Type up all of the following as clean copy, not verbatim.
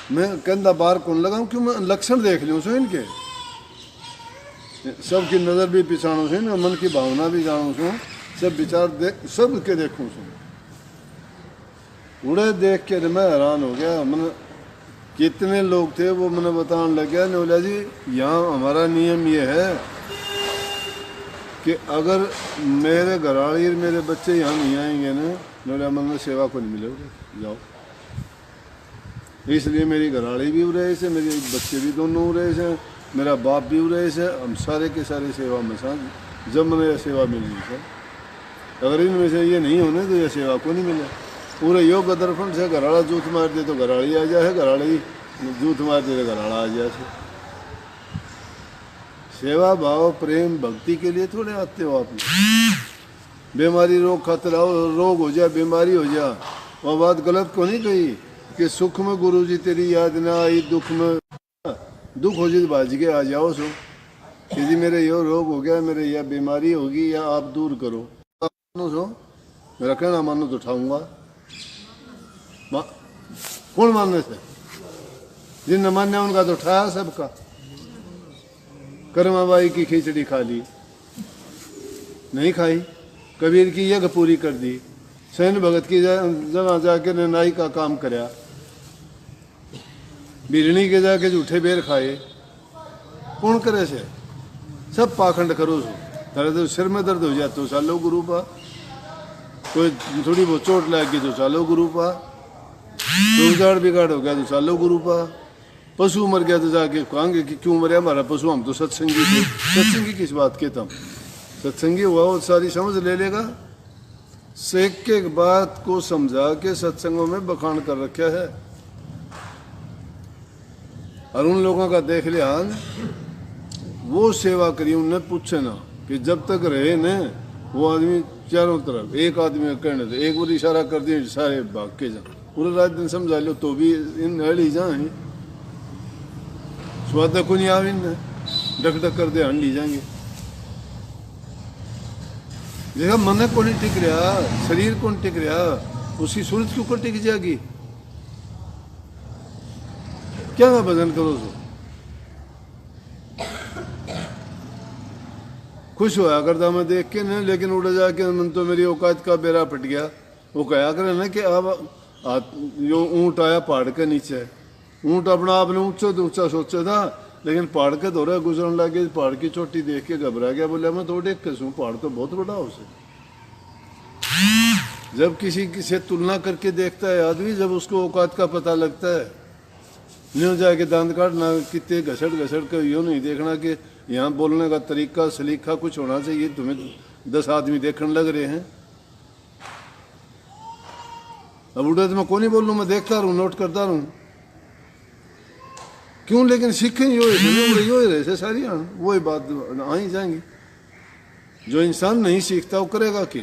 मैं कहता बाहर कौन लगाऊं, क्यों मैं लक्षण देख लूँ सो इनके, सबकी नज़र भी पिछाणु से, मन की भावना भी जानू सो, सब विचार देख सब के देखूँ सो। उड़े देख के मैं हैरान हो गया। मन कितने लोग थे वो मैंने बताने लग गया, ने बोला जी यहाँ हमारा नियम ये है कि अगर मेरे घराड़ी और मेरे बच्चे यहाँ नहीं आएंगे ना, बोला मन सेवा को नहीं मिलेगा, जाओ। इसलिए मेरी घराड़ी भी उड़े से, मेरे बच्चे भी दोनों उड़े से, मेरा बाप भी उड़े से, हम सारे के सारे सेवा में साथ जब मैंने यह सेवा मिलनी सर। अगर इनमें से ये नहीं होने तो यह सेवा को नहीं मिले। पूरे योग दर्पण से घराड़ा जूत मार दे तो घराड़ी आ जाए, घराड़ी जूत मार दे तो घराड़ा आ जाए। सेवा भाव प्रेम भक्ति के लिए थोड़े आते हो आप। बीमारी रोग खतरा रोग हो जाए, बीमारी हो जाए, वह बात गलत को नहीं कही कि सुख में गुरु जी तेरी याद ना आई, दुख में दुख हो जाए बाज के आ जाओ सो कि जी मेरे यो रोग हो गया, मेरे यह बीमारी होगी, या आप दूर करो मानो सो। मेरा कहना मानो तो उठाऊंगा, कौन मानने से, जिन न मान्या उनका तो उठाया सबका। कर्माबाई की खिचड़ी खा ली, नहीं खाई, कबीर की यज्ञ पूरी कर दी, सैन भगत की जगह जाके नाई का काम करया, बिरणी के जाके झूठे बेर खाए, कौन करे से, सब पाखंड करो सो। तेरे तो सिर में दर्द हो जाए तो चालो गुरु पा, कोई थोड़ी बहुत चोट लग गई तो चालो गुरु पा, रोजगार बिगाड़ हो गया तो चालो गुरु पा, पशु मर गया तो जाके कहेंगे कि क्यों मरे हमारा पशु, हम तो सत्संगी थे। सत्संगी किस बात के तुम, सत्संगी हुआ वो सारी समझ ले लेगा। सेक के बात को समझा के सत्संगों में बखान कर रखा है। और उन लोगों का देख लिया वो सेवा करी, उन्हें पूछे ना कि जब तक रहे न वो आदमी चारों तरफ, एक आदमी कहने तो एक बार इशारा कर दिए सारे भाग के जा, पूरे रात दिन समझा लो तो भी इन हड़ी जाए स्वाद को नहीं आवे, डक डक कर दे हंडी जाएंगे। देखा मन को नहीं टिक रहा, शरीर को नहीं टिक रहा, उसकी सूरत क्यों को टिक जाएगी। क्या मैं भजन करो सो खुश होया करता मैं देख के न, लेकिन उड़ जाके मन तो मेरी औकात का बेरा फट गया। वो कहा करे ना कि अब जो ऊँट आया पहाड़ के नीचे, ऊँट अपना आपने ऊंचा तो ऊंचा सोचा था, लेकिन पहाड़ के दौरे गुजरने लगे, पहाड़ की चोटी देख के घबरा गया, बोले मैं तो देख के पहाड़ तो बहुत बड़ा हो उसे। जब किसी से तुलना करके देखता है आदमी, जब उसको औकात का पता लगता है, नहीं जाके दांत काटना, कितने घसड़ घसड़ कर यूँ नहीं देखना कि यहाँ बोलने का तरीका सलीका कुछ होना चाहिए, तुम्हें 10 आदमी देखने लग रहे हैं। अब उड़े तो मैं कौन ही बोल लूँ, मैं देखता रहूँ, नोट करता रहूँ, क्यों। लेकिन सीखें यो ही रहे से सारी वही बात आ ही जाएंगी। जो इंसान नहीं सीखता वो करेगा कि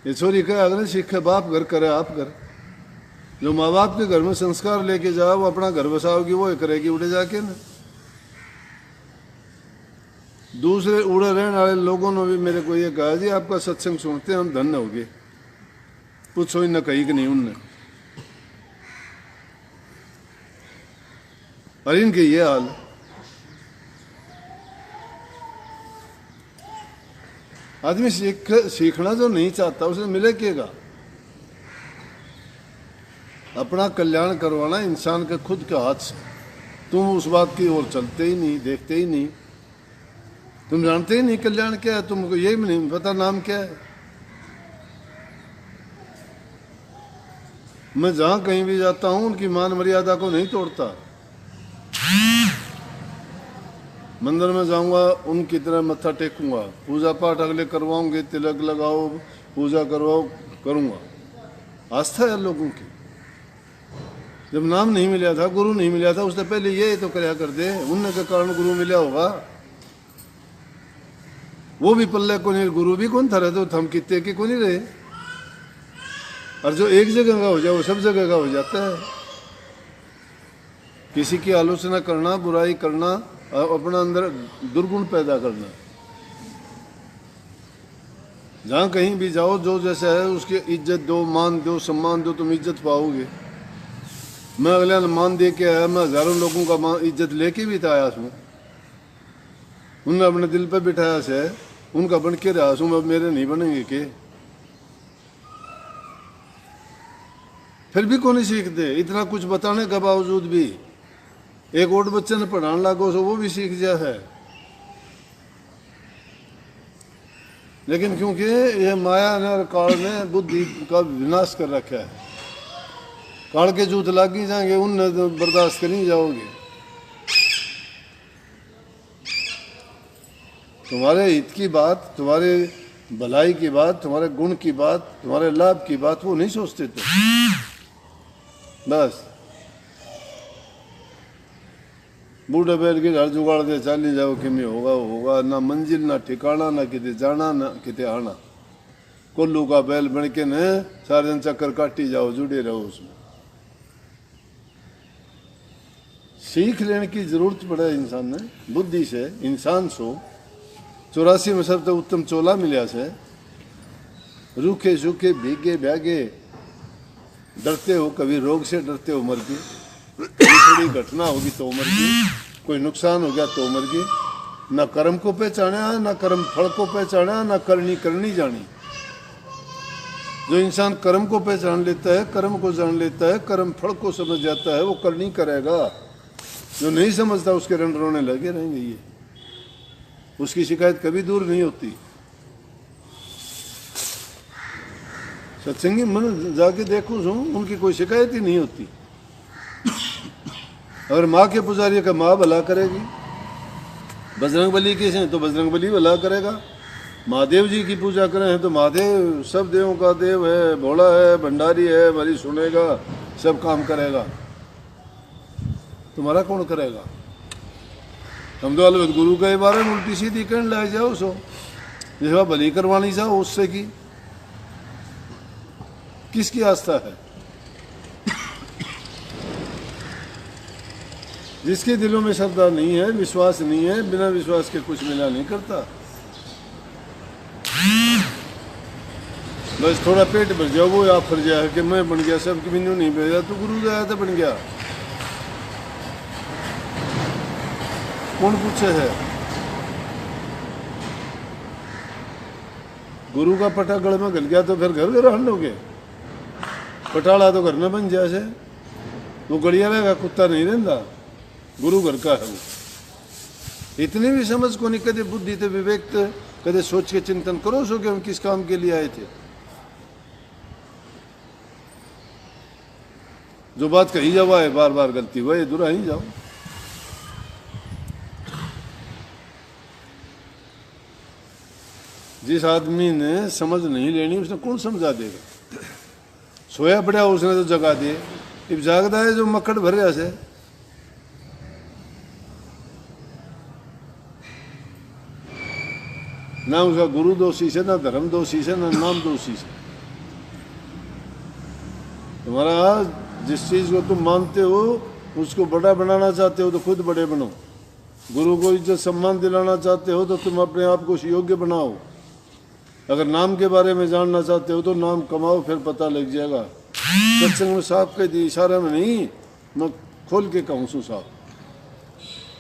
ये छोरी कहे अगर सीखे बाप घर करे आप घर। जो माँ बाप के घर में संस्कार लेके जाओ वो अपना घर बसाओगी, वो करेगी उड़े जाके ना। दूसरे उड़े रहने वाले लोगों ने भी मेरे को ये कहा जी आपका सत्संग सुनते हम धन्य हो गए। पूछो ही न कही कि नहीं उनने। और इनके ये हाल, आदमी सीखना जो नहीं चाहता उसे मिले केगा। अपना कल्याण करवाना इंसान के खुद के हाथ से। तुम उस बात की ओर चलते ही नहीं, देखते ही नहीं, तुम जानते ही नहीं कल्याण क्या है, तुमको यही नहीं पता नाम क्या है। मैं जहां कहीं भी जाता हूं उनकी मान मर्यादा को नहीं तोड़ता। मंदिर में जाऊंगा उनकी तरह मत्था टेकूंगा, पूजा पाठ अगले करवाऊंगे, तिलक लगाओ, पूजा करवाओ, करूंगा। आस्था है लोगों की। जब नाम नहीं मिला था, गुरु नहीं मिला था, उससे पहले ये तो कराया कर दे, उनने के कारण गुरु मिला होगा। वो भी पल्ले को नहीं, गुरु भी कौन था रहे तो थम कितने के को नहीं रहे। और जो एक जगह का हो जाए वो सब जगह का हो जाता है। किसी की आलोचना करना, बुराई करना, अपना अंदर दुर्गुण पैदा करना। जहां कहीं भी जाओ जो जैसा है उसकी इज्जत दो, मान दो, सम्मान दो, तुम इज्जत पाओगे। मैं अगले ने मान दे के आया, मैं हजारों लोगों का मान इज्जत लेके भी तो आया हूँ। उनने अपने दिल पे बिठाया से, उनका बन के रहा हूँ, मैं मेरे नहीं बनेंगे के? फिर भी कौन सीखते? इतना कुछ बताने के बावजूद भी एक और बच्चे ने पढ़ाने लागो सो वो भी सीख जा है। लेकिन क्योंकि ये माया ने और काल ने बुद्धि का विनाश कर रखा है, काल के जूत लाग ही जाएंगे, उनने तो बर्दाश्त कर नहीं जाओगे। तुम्हारे हित की बात, तुम्हारे भलाई की बात, तुम्हारे गुण की बात, तुम्हारे लाभ की बात वो नहीं सोचते थे। बस बूढ़े बैल के घर जुगाड़ दे चाली जाओ कि में होगा होगा, ना मंजिल ना ठिकाना, ना किते जाना ना किते आना। कोल्लू का बैल बन के न सारे दिन चक्कर काटी जाओ, जुड़े रहो उसमें। सीख लेने की जरूरत पड़े इंसान ने बुद्धि से। इंसान सो 84 में सब तो उत्तम चोला मिला से, रूखे सूखे भीगे भ्यागे, डरते हो, कभी रोग से डरते हो मर के, थोड़ी घटना होगी तो मर गई, कोई नुकसान हो गया तो मर गई। ना कर्म को पहचाना, ना कर्म फल को पहचाना, ना करनी करनी जानी। जो इंसान कर्म को पहचान लेता है, कर्म को जान लेता है, कर्म फल को समझ जाता है, वो करनी करेगा। जो नहीं समझता उसके रंड रोने लगे रहेंगे, ये उसकी शिकायत कभी दूर नहीं होती। सत्संगी मन जाके देखो उनकी कोई शिकायत ही नहीं होती। अगर माँ के पुजारी का माँ भला करेगी, बजरंग बली के हैं तो बजरंग बली भला करेगा, महादेव जी की पूजा करें तो महादेव सब देवों का देव है, भोला है, भंडारी है, हमारी सुनेगा, सब काम करेगा। तुम्हारा कौन करेगा? हम तो अलग गुरु के बारे में उल्टी सीधी कहने लग जाओ सो, जैसे भली करवानी चाहो उससे की किसकी आस्था है? जिसके दिलों में श्रद्धा नहीं है, विश्वास नहीं है, बिना विश्वास के कुछ मिला नहीं करता। बस थोड़ा पेट भर जाओ, वो आप फर जाए कि मैं बन गया, सब कि मैंने नहीं भेजा, तो गुरु आया था बन गया। कौन पूछे है? गुरु का पटा गल में गल गया तो फिर घर घर हल लोगे। पटाला तो घर में बन जाए, वो गड़िया रहेगा, कुत्ता नहीं रहता। गुरु घर का है वो। इतनी भी समझ को नहीं, कदे बुद्धि थे विवेक थे, कदे सोच के चिंतन करो सो कि हम किस काम के लिए आए थे। जो बात कही जावा है बार बार गलती हुआ, ये दूर ही जाओ। जिस आदमी ने समझ नहीं लेनी उसने कौन समझा देगा? सोया पड़ा उसने तो जगा दिए। अब जागदा है जो मक्खड़ भर रहा से, ना उसका गुरु दोषी से, ना धर्म दोषी से, ना नाम दोषी से। तुम्हारा जिस चीज को तुम मानते हो उसको बड़ा बनाना चाहते हो तो खुद बड़े बनो। गुरु को इज्जत सम्मान दिलाना चाहते हो तो तुम अपने आप को योग्य बनाओ। अगर नाम के बारे में जानना चाहते हो तो नाम कमाओ, फिर पता लग जाएगा। सत्संग में साफ कह दी, इशारे में नहीं, मैं खोल के कहूँ सू साहब।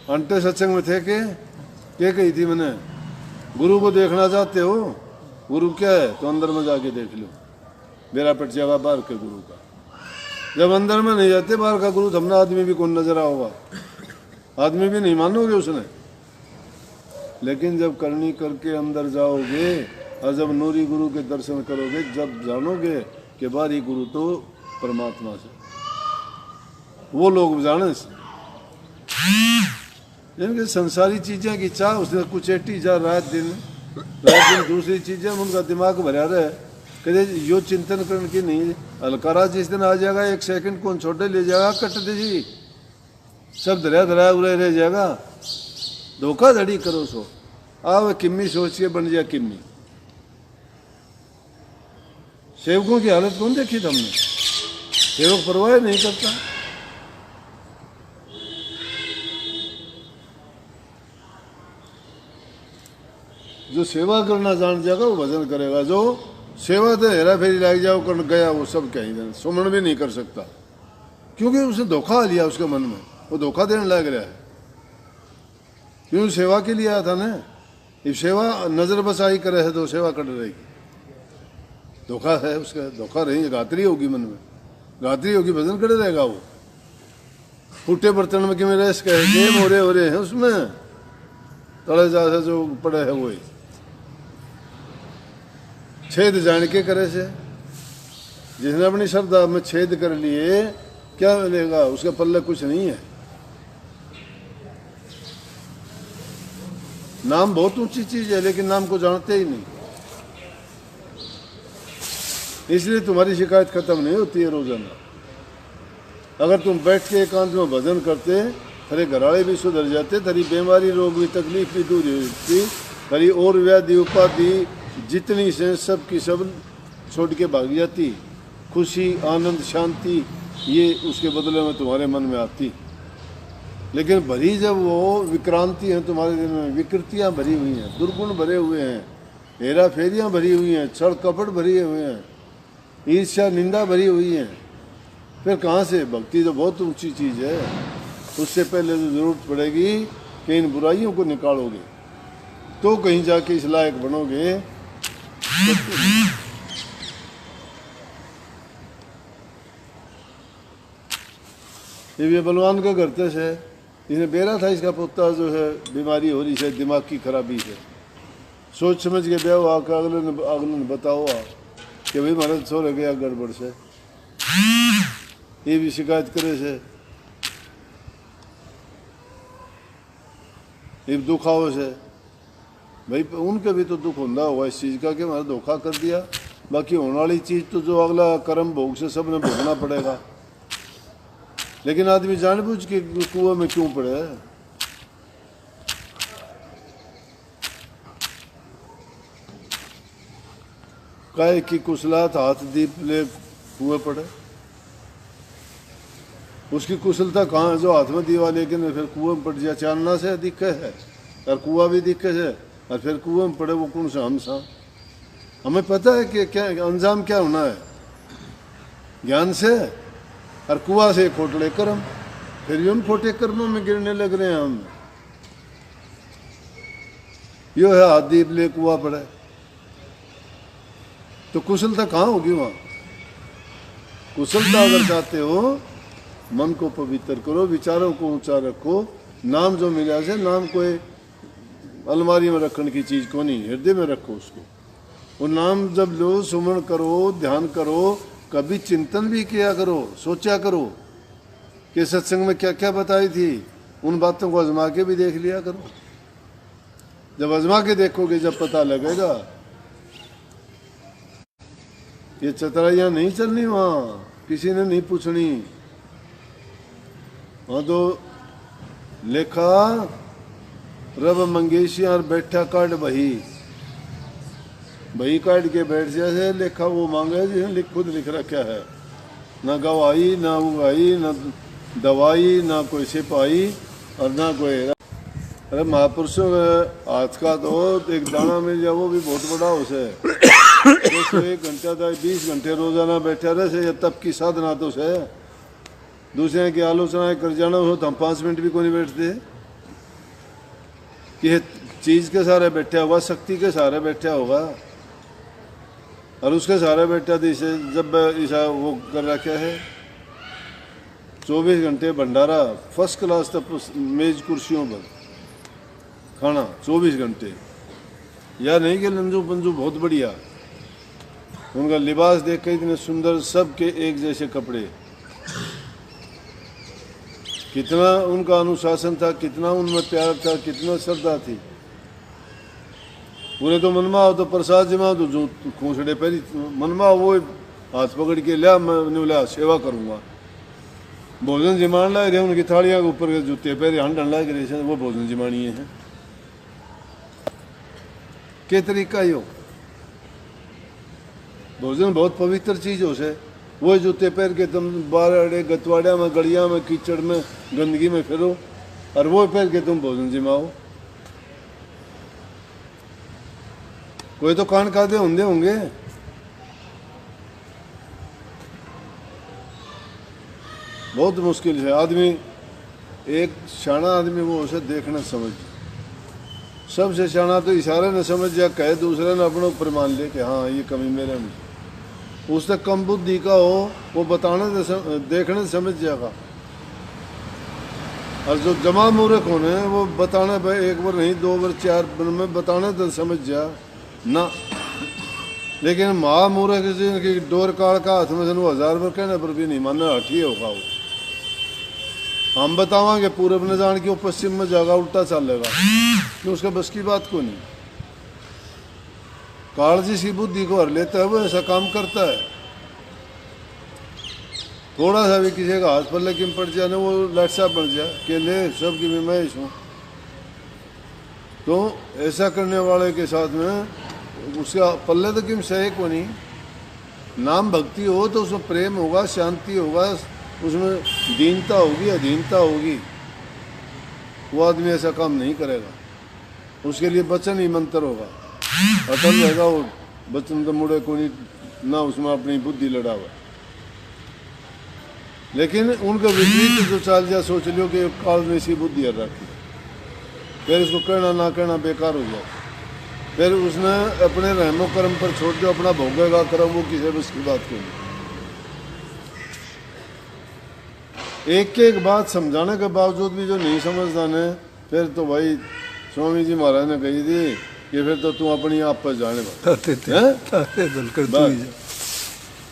अंटे सत्संग में थे के क्या कही थी मैंने? गुरु को देखना चाहते हो, गुरु क्या है तो अंदर में जाके देख लो, मेरा पट जाएगा बाहर के गुरु का। जब अंदर में नहीं जाते बाहर का गुरु, हमने आदमी भी कौन नजर आओगा, आदमी भी नहीं मानोगे उसने। लेकिन जब करनी करके अंदर जाओगे और जब नूरी गुरु के दर्शन करोगे, जब जानोगे कि बारी गुरु तो परमात्मा से, वो लोग जाने से। जिनके संसारी चीजें की चाह उसने कुछ एटी जा रात दिन दूसरी चीजें उनका दिमाग भरा रहे, कदे यो चिंतन करने की नहीं। अलकारा जिस दिन आ जाएगा, एक सेकंड कौन छोटे ले जाएगा, कट दे जी, सब धरा धरा उड़े रह जाएगा। धोखाधड़ी करो सो, आओ किम्मी सोच के बन जाए किम्मी। सेवकों की हालत कौन देखी तुमने? सेवक परवाह नहीं करता। जो सेवा करना जान जाएगा वो भजन करेगा। जो सेवा तो हेरा फेरी लग जाओ कर गया वो सब कहीं सुमन भी नहीं कर सकता, क्योंकि उसने धोखा लिया उसके मन में, वो धोखा देने लग रहा है। क्यों? सेवा के लिए आया था ना। ये सेवा नजर बसाई करे है तो सेवा कर रहेगी। धोखा है उसका, धोखा रहेंगे, गात्री होगी मन में, गात्री होगी, भजन करे रहेगा वो। फूटे बर्तन में कि मेरे रस कहे मोरे हो रहे हैं उसमें, तले जा से जो पड़े है वो छेद जान के करे से। जिसने अपनी श्रद्धा में छेद कर लिए क्या मिलेगा? उसका पल्ले कुछ नहीं है। नाम बहुत ऊंची चीज है, लेकिन नाम को जानते ही नहीं, इसलिए तुम्हारी शिकायत खत्म नहीं होती है रोजाना। अगर तुम बैठ के एकांत में भजन करते, तेरे घराड़े भी सुधर जाते, तेरी बीमारी रोग भी तकलीफ भी दूर होती, तेरी और व्याधि उपाधि जितनी से सब की सब छोड़ के भाग जाती। खुशी आनंद शांति ये उसके बदले में तुम्हारे मन में आती। लेकिन भरी जब वो विक्रांति है तुम्हारे दिल में, विकृतियाँ भरी हुई हैं, दुर्गुण भरे हुए हैं, हेरा फेरियाँ भरी हुई हैं, छल कपट भरे हुए हैं, ईर्ष्या निंदा भरी हुई है, फिर कहाँ से? भक्ति तो बहुत ऊंची चीज़ है। उससे पहले तो जरूरत पड़ेगी कि इन बुराइयों को निकालोगे तो कहीं जाके इस लायक बनोगे। ये बलवान का करते से इन्हें बेरा था, इसका पोता जो है बीमारी हो रही है, दिमाग की खराबी है। सोच समझ के ब्याह आकर अगले ने बताओ कि भाई महाराज सो रह गया गड़बड़ से, ये भी शिकायत करे से, ये दुख आओ से। भाई उनके भी तो दुख होता होगा इस चीज़ का कि हमारा धोखा कर दिया। बाकी होने वाली चीज़ तो जो अगला कर्म भोग से सबने भोगना पड़ेगा। लेकिन आदमी जानबूझ के कुएं में क्यों पड़े है? काय की कुशलात हाथ दीप ले कुएं पड़े। उसकी कुशलता कहाँ है जो हाथ में दीवा लेकिन फिर कुएं में पड़ जाए? चांदना से दिक्कत है और कुआ भी दिक्कत है, और फिर कुएं में पड़े वो कौन सा? हम सा हमें पता है कि क्या अंजाम क्या होना है, ज्ञान से और कुआ से खोटले कर्म, फिर भी उन खोटे कर्मों में गिरने लग रहे हैं हम। यो है हाथ दीप ले कुआ पड़े, तो कुशलता कहाँ होगी वहां? कुशलता अगर चाहते हो, मन को पवित्र करो, विचारों को ऊंचा रखो। नाम जो मिला से, नाम कोई अलमारी में रखने की चीज को नहीं, हृदय में रखो उसको। वो नाम जब लो, सुमरण करो, ध्यान करो, कभी चिंतन भी किया करो, सोचा करो कि सत्संग में क्या क्या बताई थी। उन बातों को आजमा के भी देख लिया करो। जब आजमा के देखोगे जब पता लगेगा। ये चतुराइयां नहीं चलनी वहां, किसी ने नहीं पूछनी। वहां तो लेखा रब मंगेशिया बैठा काट बही काट के बैठ जैसे लेखा वो मांगे जिसने खुद लिख रखा है। ना गवाही, ना उगाई, ना दवाई, ना कोई सिपाही और ना कोई। अरे महापुरुषों के हाथ का तो एक दाना मिल जाए वो भी बहुत बड़ा उसे। तो 1 घंटा 20 घंटे रोजाना बैठा रहे से, तब की साधना तो से। दूसरे की आलोचनाएं कर जाना हो तो हम 5 मिनट भी को नहीं बैठते। कि चीज के सहारे बैठा होगा, शक्ति के सहारे बैठा होगा, और उसके सहारे बैठा तो इसे जब ऐसा वो कर रखा है। 24 घंटे भंडारा फर्स्ट क्लास तक मेज कुर्सियों पर खाना 24 घंटे। या नहीं कि लंजू पंजू बहुत बढ़िया, उनका लिबास देख के इतने सुंदर, सबके एक जैसे कपड़े, कितना उनका अनुशासन था, कितना उनमें प्यार था, कितना श्रद्धा थी। पूरे तो मनमा हो तो प्रसाद जमा तो जो खोसड़े पहली मनमा वो हाथ पकड़ के लिया, मैंने बोला सेवा करूँगा। भोजन जिमान लाए रहे, उनकी थालियाँ के ऊपर के जूते पहले हंडन लाए रहे, वो भोजन जिमानी है। के तरीका ही हो, भोजन बहुत पवित्र चीज हो से। वो जूते पहन के तुम बारह गतवाड़ा में, गड़िया में, कीचड़ में, गंदगी में फिरो, और वो पहन के तुम भोजन जिमाओ। कोई तो कान खाते होंगे। बहुत मुश्किल है। आदमी एक शाना आदमी वो उसे देखना समझ, सबसे शाना तो इशारे न समझ जा, कहे दूसरे ने अपनों पर मान ले कि हाँ ये कमी मेरे में। उससे कम बुद्धि का हो वो बताने देखने समझ जाएगा, और जो जमा मूर्ख होने वो बताने पे एक बार नहीं 2 बार 4 बार में बताने तो समझ जा ना। लेकिन महामूर्ख की डोर काल का हाथ में से 1000 बार कहने पर भी नहीं मानना, हठी होगा वो। हम बतावांगे पूरब न जान के वो पश्चिम में जाएगा, उल्टा चलेगा, कि उसका बस की बात को नहीं। कालजी सी बुद्धि को हर लेता है वो ऐसा काम करता है। थोड़ा सा भी किसी का हाथ पल्ले किम पड़ जाए ना वो लटसा बन जाए कि ले सबकी भी मैं हूँ। तो ऐसा करने वाले के साथ में उसका पल्ले तो किम सही को नहीं। नाम भक्ति हो तो उसमें प्रेम होगा, शांति होगा, उसमें दीनता होगी, अधीनता होगी। वो आदमी ऐसा काम नहीं करेगा, उसके लिए वचन ही मंत्र होगा, अटल रहेगा वो वचन तो मुड़े को नहीं ना, उसमें अपनी बुद्धि लड़ा हुआ। लेकिन उनका विपरीत जो चाल जा सोच लियो कि काल में सी बुद्धि हर रखी, फिर इसको कहना ना कहना बेकार हो जाए। फिर उसने अपने रहमो कर्म पर छोड़ दो, अपना भोगेगा कर्म, वो किसी बस की बात को नहीं। एक बात समझाने के बावजूद भी जो नहीं समझता ने, फिर तो भाई स्वामी जी महाराज ने कही थी कि फिर तो तू अपनी आप पर जाने वाला।